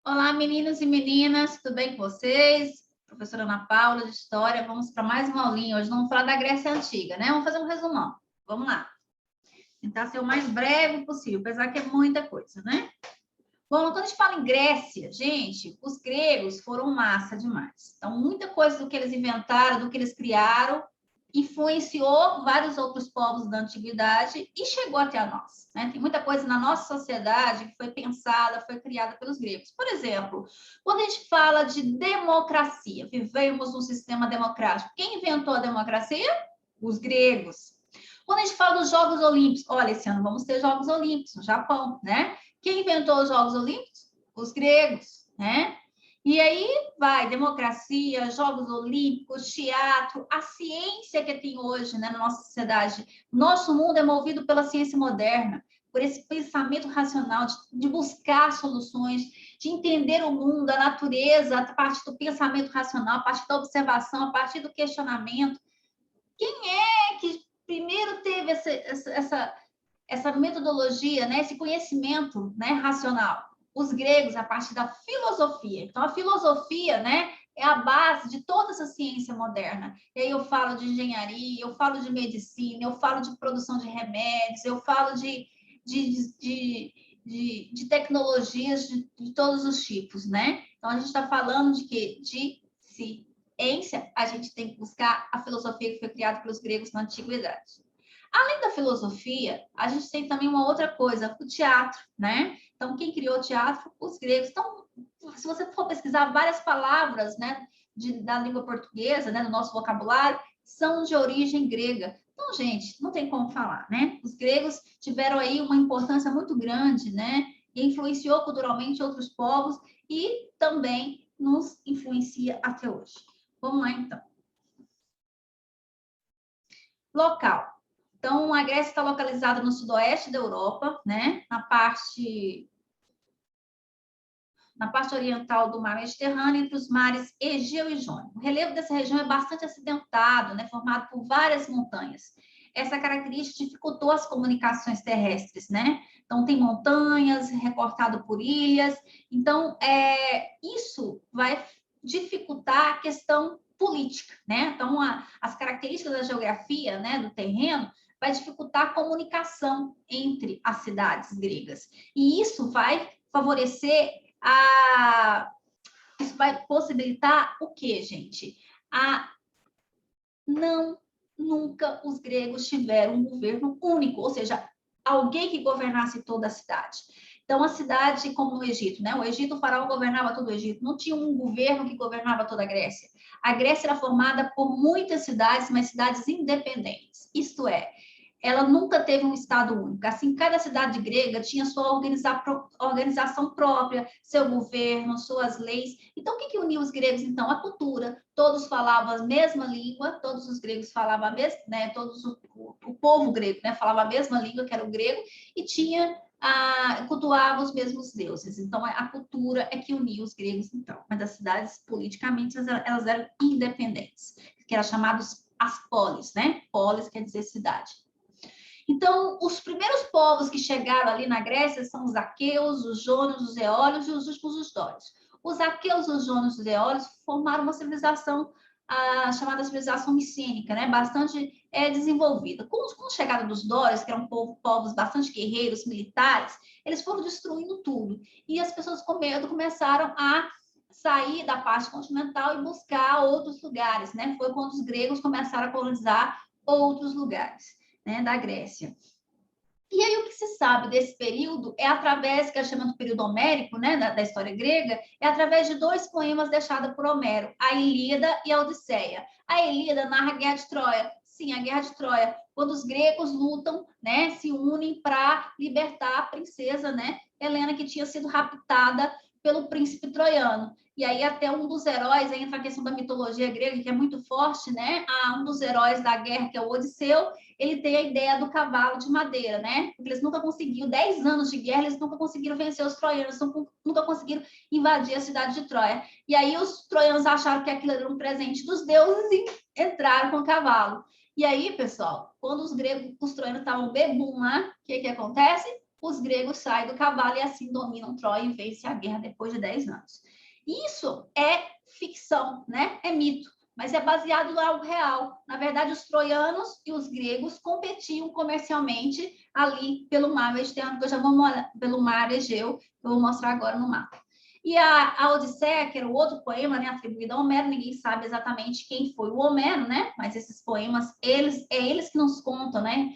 Olá, meninos e meninas, tudo bem com vocês? Professora Ana Paula, de História. Vamos para mais uma aulinha. Hoje vamos falar da Grécia Antiga, né? Vamos fazer um resumão. Vamos lá. Tentar ser o mais breve possível, apesar que é muita coisa, né? Bom, quando a gente fala em Grécia, gente, os gregos foram massa demais. Então, muita coisa do que eles inventaram, do que eles criaram, influenciou vários outros povos da antiguidade e chegou até nós, né? Tem muita coisa na nossa sociedade que foi pensada, foi criada pelos gregos. Por exemplo, quando a gente fala de democracia, vivemos num sistema democrático. Quem inventou a democracia? Os gregos. Quando a gente fala dos Jogos Olímpicos, olha, esse ano vamos ter Jogos Olímpicos no Japão, né? Quem inventou os Jogos Olímpicos? Os gregos, né? E aí vai democracia, Jogos Olímpicos, teatro, a ciência que tem hoje, né, na nossa sociedade. Nosso mundo é movido pela ciência moderna, por esse pensamento racional, de buscar soluções, de entender o mundo, a natureza, a partir do pensamento racional, a partir da observação, a partir do questionamento. Quem é que primeiro teve essa metodologia, né, esse conhecimento, né, racional? Os gregos, a partir da filosofia. Então, a filosofia, né, é a base de toda essa ciência moderna. E aí eu falo de engenharia, eu falo de medicina, eu falo de produção de remédios, eu falo de tecnologias de todos os tipos, né? Então, a gente está falando de quê? De ciência, a gente tem que buscar a filosofia que foi criada pelos gregos na antiguidade. Além da filosofia, a gente tem também uma outra coisa, o teatro, né? Então, quem criou o teatro? Os gregos. Então, se você for pesquisar várias palavras, né, da língua portuguesa, né, do nosso vocabulário, são de origem grega. Então, gente, não tem como falar, né? Os gregos tiveram aí uma importância muito grande, né? E influenciou culturalmente outros povos e também nos influencia até hoje. Vamos lá, então. Local. Então, a Grécia está localizada no sudoeste da Europa, né? Na parte oriental do mar Mediterrâneo, entre os mares Egeu e Jônio. O relevo dessa região é bastante acidentado, né? Formado por várias montanhas. Essa característica dificultou as comunicações terrestres, né? Então, tem montanhas, recortado por ilhas. Então, isso vai dificultar a questão política, né? Então, as características da geografia, né, do terreno, vai dificultar a comunicação entre as cidades gregas. E isso vai favorecer isso vai possibilitar o quê, gente? Nunca os gregos tiveram um governo único, ou seja, alguém que governasse toda a cidade. Então, a cidade, como no Egito, né? O Egito, o faraó governava todo o Egito, não tinha um governo que governava toda a Grécia. A Grécia era formada por muitas cidades, mas cidades independentes. Isto é, ela nunca teve um Estado único. Assim, cada cidade grega tinha sua organização própria, seu governo, suas leis. Então, o que uniu os gregos, então? A cultura. Todos falavam a mesma língua, todos os gregos falavam a mesma, né? O povo grego, né? Falava a mesma língua, que era o grego, e cultuava os mesmos deuses. Então, a cultura é que unia os gregos, então. Mas as cidades, politicamente, elas eram independentes, que eram chamados as polis, né? Polis quer dizer cidade. Então, os primeiros povos que chegaram ali na Grécia são os aqueus, os jônios, os eólios e os últimos os dórios. Os aqueus, os jônios e os eólios formaram uma civilização chamada civilização micênica, né? Bastante desenvolvida. Com a chegada dos dórios, que eram povos bastante guerreiros, militares, eles foram destruindo tudo. E as pessoas com medo começaram a sair da parte continental e buscar outros lugares, né? Foi quando os gregos começaram a colonizar outros lugares, né, da Grécia. E aí o que se sabe desse período é através, que é chamado período homérico, né, da história grega, é através de dois poemas deixados por Homero, a Ilíada e a Odisseia. A Ilíada narra a Guerra de Troia. Sim, a Guerra de Troia, quando os gregos lutam, né, se unem para libertar a princesa, né, Helena, que tinha sido raptada pelo príncipe troiano. E aí até um dos heróis, aí entra a questão da mitologia grega, que é muito forte, né? Um dos heróis da guerra, que é o Odisseu, ele tem a ideia do cavalo de madeira, né? Porque eles nunca conseguiram, 10 anos de guerra, eles nunca conseguiram vencer os troianos, nunca conseguiram invadir a cidade de Troia. E aí os troianos acharam que aquilo era um presente dos deuses e entraram com o cavalo. E aí, pessoal, quando os troianos estavam bebum lá, o que acontece? os gregos saem do cavalo e assim dominam Troia e vencem a guerra depois de 10 anos. Isso é ficção, né? É mito, mas é baseado em algo real. Na verdade, os troianos e os gregos competiam comercialmente ali pelo mar Mediterrâneo, que eu já vou pelo mar Egeu, que eu vou mostrar agora no mapa. E a Odisseia, que era o outro poema, né, atribuído a Homero, ninguém sabe exatamente quem foi o Homero, né? Mas esses poemas, eles que nos contam, né?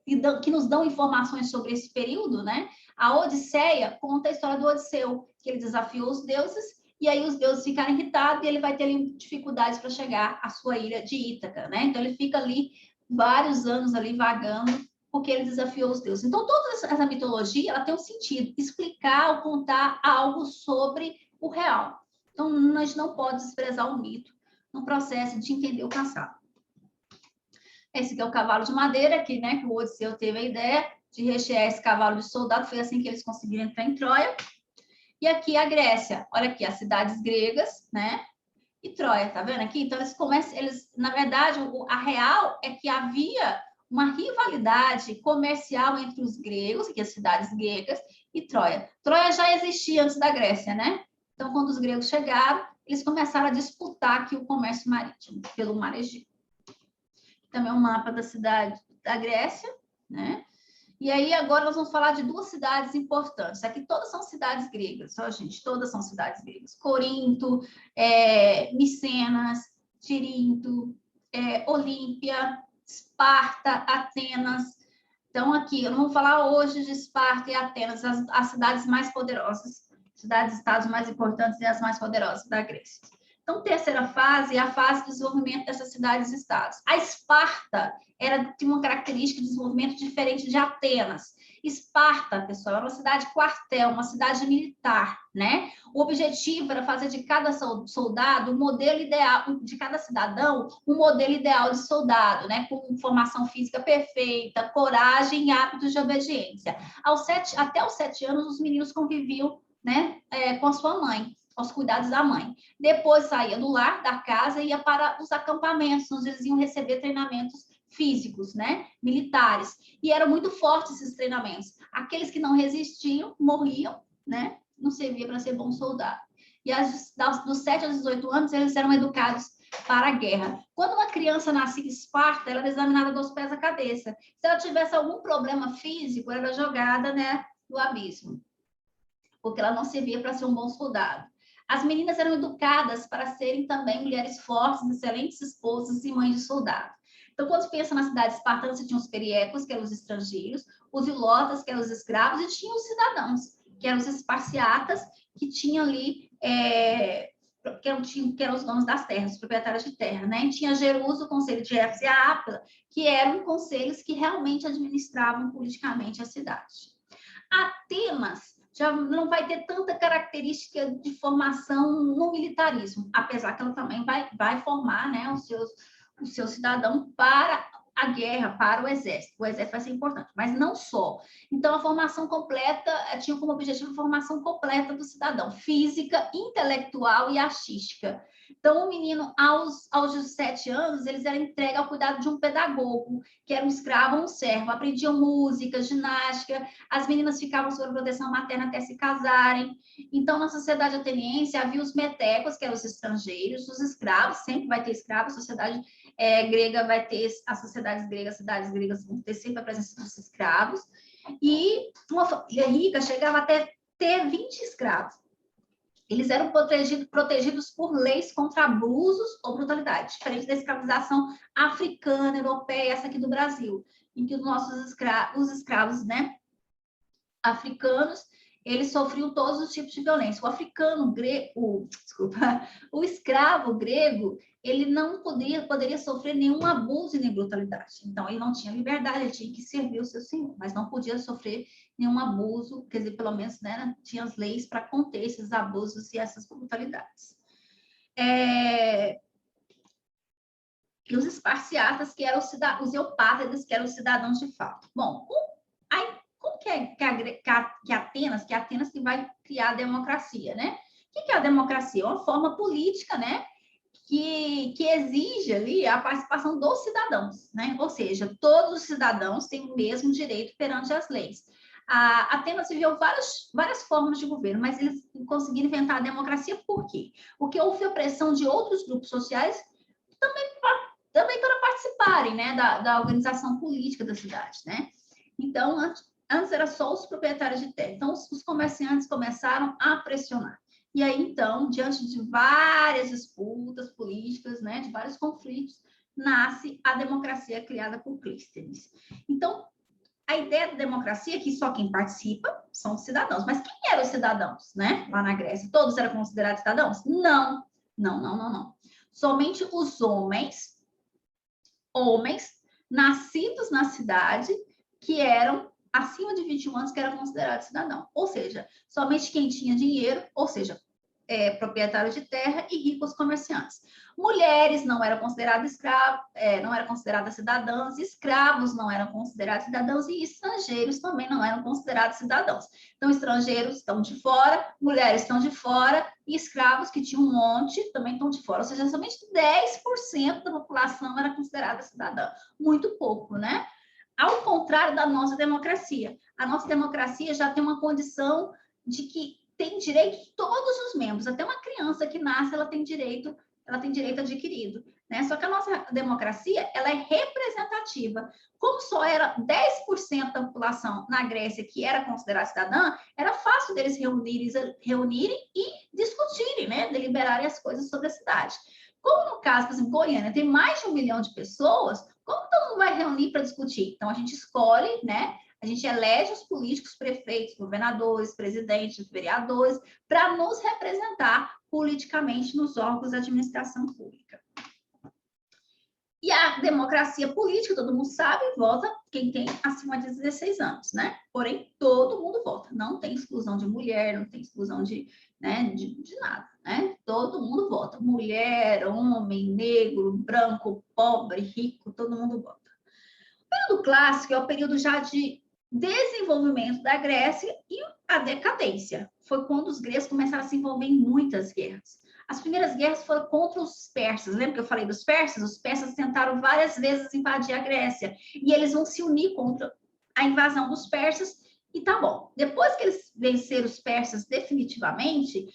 Que nos dão informações sobre esse período, né? A Odisseia conta a história do Odisseu, que ele desafiou os deuses, e aí os deuses ficaram irritados e ele vai ter dificuldades para chegar à sua ilha de Ítaca, né? Então ele fica ali vários anos ali vagando, porque ele desafiou os deuses. Então toda essa mitologia, ela tem um sentido, explicar ou contar algo sobre o real. Então a gente não pode desprezar o mito no processo de entender o passado. Esse aqui é o cavalo de madeira, que, né, que o Odisseu teve a ideia de rechear esse cavalo de soldado, foi assim que eles conseguiram entrar em Troia. E aqui a Grécia, olha aqui, as cidades gregas, né, e Troia, tá vendo aqui? Então, na verdade, a real é que havia uma rivalidade comercial entre os gregos, que as cidades gregas, e Troia. Troia já existia antes da Grécia, né? Então, quando os gregos chegaram, eles começaram a disputar aqui o comércio marítimo pelo mar Egeu. Também um mapa da cidade da Grécia, né? E aí agora nós vamos falar de duas cidades importantes. Aqui todas são cidades gregas, ó, gente, todas são cidades gregas. Corinto, Micenas, Tirinto, Olímpia, Esparta, Atenas. Então aqui, eu não vou falar hoje de Esparta e Atenas, as cidades mais poderosas, cidades-estados mais importantes e as mais poderosas da Grécia. Então, terceira fase é a fase de desenvolvimento dessas cidades-estados. A Esparta tinha uma característica de desenvolvimento diferente de Atenas. Esparta, pessoal, era uma cidade quartel, uma cidade militar, né? O objetivo era fazer de cada soldado um modelo ideal, de cada cidadão, um modelo ideal de soldado, né? Com formação física perfeita, coragem e hábitos de obediência. Até os 7 anos, os meninos conviviam, né, com a sua mãe, aos cuidados da mãe. Depois saía do lar, da casa, e ia para os acampamentos, onde eles iam receber treinamentos físicos, né, militares. E eram muito fortes esses treinamentos. Aqueles que não resistiam, morriam, né, não servia para ser bom soldado. E dos 7 aos 18 anos, eles eram educados para a guerra. Quando uma criança nascia em Esparta, ela era examinada dos pés à cabeça. Se ela tivesse algum problema físico, ela era jogada, né, no abismo, porque ela não servia para ser um bom soldado. As meninas eram educadas para serem também mulheres fortes, excelentes esposas e mães de soldado. Então, quando se pensa na cidade espartana, você tinha os periecos, que eram os estrangeiros, os ilotas, que eram os escravos, e tinha os cidadãos, que eram os esparciatas, que tinham ali, que eram os donos das terras, os proprietários de terra, né? E tinha Jerusa, o conselho de Éfeso e a Ápila, que eram conselhos que realmente administravam politicamente a cidade. Atenas já não vai ter tanta característica de formação no militarismo, apesar que ela também vai formar, né, o seu cidadão para a guerra, para o exército. O exército vai ser importante, mas não só. Então, a formação completa tinha como objetivo a formação completa do cidadão, física, intelectual e artística. Então, o menino, aos 17 anos, eles eram entregues ao cuidado de um pedagogo, que era um escravo ou um servo. Aprendiam música, ginástica, as meninas ficavam sob proteção materna até se casarem. Então, na sociedade ateniense, havia os metecos, que eram os estrangeiros, os escravos, sempre vai ter escravos, a sociedade grega vai ter, as sociedades gregas, cidades gregas vão ter sempre a presença dos escravos, e uma família rica chegava até ter 20 escravos. Eles eram protegidos por leis contra abusos ou brutalidade, diferente da escravização africana, europeia, essa aqui do Brasil, em que os nossos escravos, né, africanos, eles sofriam todos os tipos de violência. O africano grego, o escravo grego, ele não poderia sofrer nenhum abuso e nem brutalidade. Então, ele não tinha liberdade, ele tinha que servir o seu senhor, mas não podia sofrer nenhum abuso, quer dizer, pelo menos, né, tinha as leis para conter esses abusos e essas brutalidades. E os esparciatas, que eram os eupátridas, que eram os cidadãos de fato. Bom, aí, como que Atenas que vai criar a democracia, né? O que é a democracia? É uma forma política, né, que exige ali a participação dos cidadãos, né? Ou seja, todos os cidadãos têm o mesmo direito perante as leis. A Atenas viveu várias formas de governo, mas eles conseguiram inventar a democracia por quê? Porque houve opressão de outros grupos sociais também para participarem, né, da organização política da cidade, né? Então, antes era só os proprietários de terra. Então, os comerciantes começaram a pressionar. E aí, então, diante de várias disputas políticas, né, de vários conflitos, nasce a democracia criada por Clístenes. Então, a ideia da democracia é que só quem participa são os cidadãos. Mas quem eram os cidadãos, né? Lá na Grécia, todos eram considerados cidadãos? Não, não, não, não, não. Somente os homens nascidos na cidade que eram acima de 21 anos que eram considerados cidadão. Ou seja, somente quem tinha dinheiro, ou seja, proprietário de terra e ricos comerciantes. Mulheres não eram consideradas não eram consideradas cidadãs, escravos não eram considerados cidadãos e estrangeiros também não eram considerados cidadãos. Então, estrangeiros estão de fora, mulheres estão de fora e escravos, que tinha um monte, também estão de fora. Ou seja, somente 10% da população era considerada cidadã. Muito pouco, né? Ao contrário da nossa democracia. A nossa democracia já tem uma condição de que tem direito todos os membros, até uma criança que nasce, ela tem direito adquirido, né? Só que a nossa democracia, ela é representativa. Como só era 10% da população na Grécia que era considerada cidadã, era fácil deles reunirem e discutirem, né? Deliberarem as coisas sobre a cidade. Como no caso, por exemplo, Goiânia tem mais de 1 milhão de pessoas, como todo mundo vai reunir para discutir? Então, a gente escolhe, né? A gente elege os políticos, prefeitos, governadores, presidentes, vereadores, para nos representar politicamente nos órgãos da administração pública. E a democracia política, todo mundo sabe, vota quem tem acima de 16 anos, né? Porém, todo mundo vota. Não tem exclusão de mulher, não tem exclusão de nada, né? Todo mundo vota. Mulher, homem, negro, branco, pobre, rico, todo mundo vota. O período clássico é o período já de desenvolvimento da Grécia e a decadência. Foi quando os gregos começaram a se envolver em muitas guerras. As primeiras guerras foram contra os persas. Lembra que eu falei dos persas? Os persas tentaram várias vezes invadir a Grécia. E eles vão se unir contra a invasão dos persas. E tá bom. Depois que eles venceram os persas definitivamente,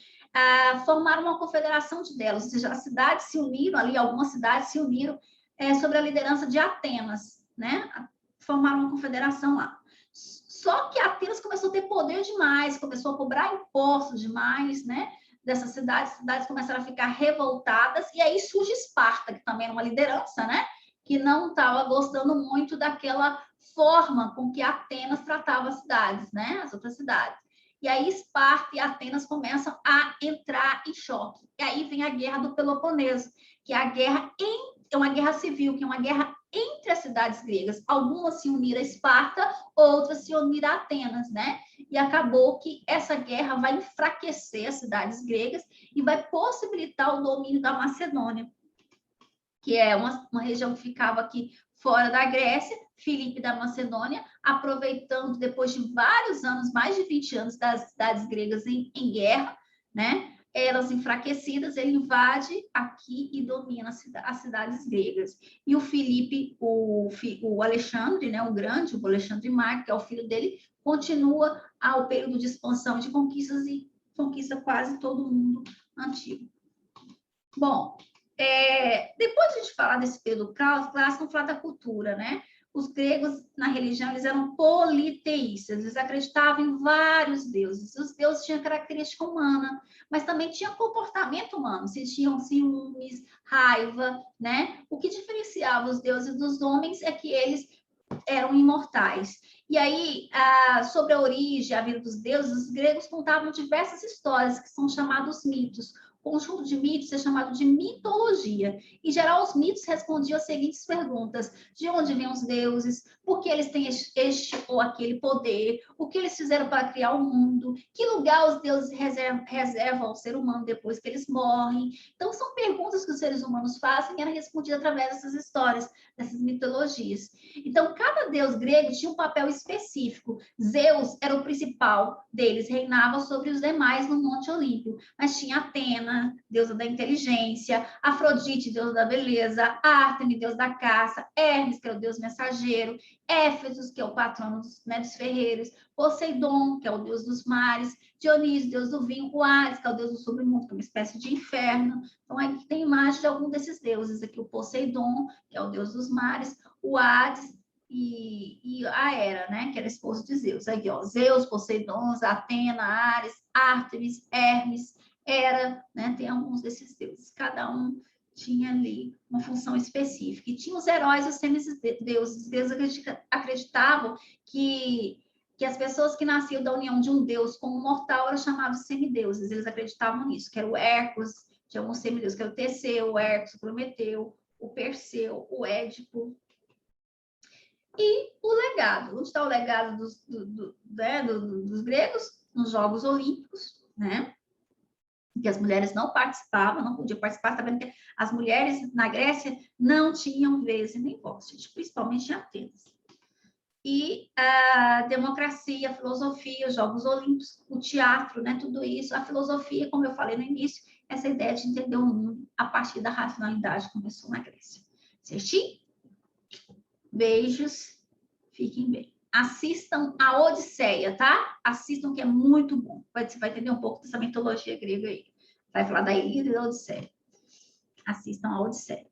formaram uma confederação de Delos. Ou seja, as cidades se uniram ali, algumas cidades se uniram sob a liderança de Atenas, né? Formaram uma confederação lá. Só que Atenas começou a ter poder demais, começou a cobrar impostos demais, né? Dessas cidades, as cidades começaram a ficar revoltadas, e aí surge Esparta, que também era uma liderança, né? Que não estava gostando muito daquela forma com que Atenas tratava as cidades, né? As outras cidades. E aí Esparta e Atenas começam a entrar em choque. E aí vem a Guerra do Peloponeso, que é uma guerra civil, que é uma guerra entre as cidades gregas. Algumas se uniram a Esparta, outras se uniram a Atenas, né? E acabou que essa guerra vai enfraquecer as cidades gregas e vai possibilitar o domínio da Macedônia, que é uma região que ficava aqui fora da Grécia. Filipe da Macedônia, aproveitando depois de vários anos, mais de 20 anos das cidades gregas em guerra, né? Elas enfraquecidas, ele invade aqui e domina as cidades gregas. E o Filipe, o Alexandre, né, o grande, o Alexandre Magno, que é o filho dele, continua ao período de expansão de conquistas e conquista quase todo o mundo antigo. Bom, depois de a gente falar desse período clássico, vamos falar da cultura, né? Os gregos, na religião, eles eram politeístas, eles acreditavam em vários deuses. Os deuses tinham característica humana, mas também tinham comportamento humano, sentiam ciúmes, raiva, né? O que diferenciava os deuses dos homens é que eles eram imortais. E aí, sobre a origem, a vida dos deuses, os gregos contavam diversas histórias que são chamados mitos. O conjunto de mitos é chamado de mitologia. Em geral, os mitos respondiam as seguintes perguntas: de onde vêm os deuses? por que eles têm este ou aquele poder, o que eles fizeram para criar o mundo, que lugar os deuses reservam ao ser humano depois que eles morrem. Então, são perguntas que os seres humanos fazem e eram respondidas através dessas histórias, dessas mitologias. Então, cada deus grego tinha um papel específico. Zeus era o principal deles, reinava sobre os demais no Monte Olímpio, mas tinha Atena, deusa da inteligência, Afrodite, deusa da beleza, Ártemi, deus da caça, Hermes, que é o deus mensageiro, Éfesos, que é o patrono dos ferreiros, Poseidon, que é o deus dos mares, Dionísio, deus do vinho, o Ares, que é o deus do submundo, que é uma espécie de inferno. Então, aqui tem imagem de algum desses deuses. Aqui o Poseidon, que é o deus dos mares, o Hades e a Hera, né, que era esposo de Zeus. Aqui, ó, Zeus, Poseidon, Atena, Ares, Ártemis, Hermes, Hera, né, tem alguns desses deuses. Cada um tinha ali uma função específica. E tinha os heróis e os semideuses. Os deuses acreditavam que as pessoas que nasciam da união de um deus com um mortal eram chamados semideuses. Eles acreditavam nisso, que era o Hércules, tinha alguns semideuses, que era o Teseu, o Hércules, o Prometeu, o Perseu, o Édipo. E o legado. Onde está o legado dos gregos? Nos Jogos Olímpicos, né? Que as mulheres não participavam, não podiam participar, tá vendo que as mulheres na Grécia não tinham vez e nem voz, principalmente em Atenas. E a democracia, a filosofia, os Jogos Olímpicos, o teatro, né, tudo isso, a filosofia, como eu falei no início, essa ideia de entender o mundo a partir da racionalidade começou na Grécia. Certinho? Beijos, fiquem bem. Assistam a Odisseia, tá? Assistam que é muito bom. Você vai entender um pouco dessa mitologia grega aí. Vai falar da Ilíada e da Odisseia. Assistam a Odisseia.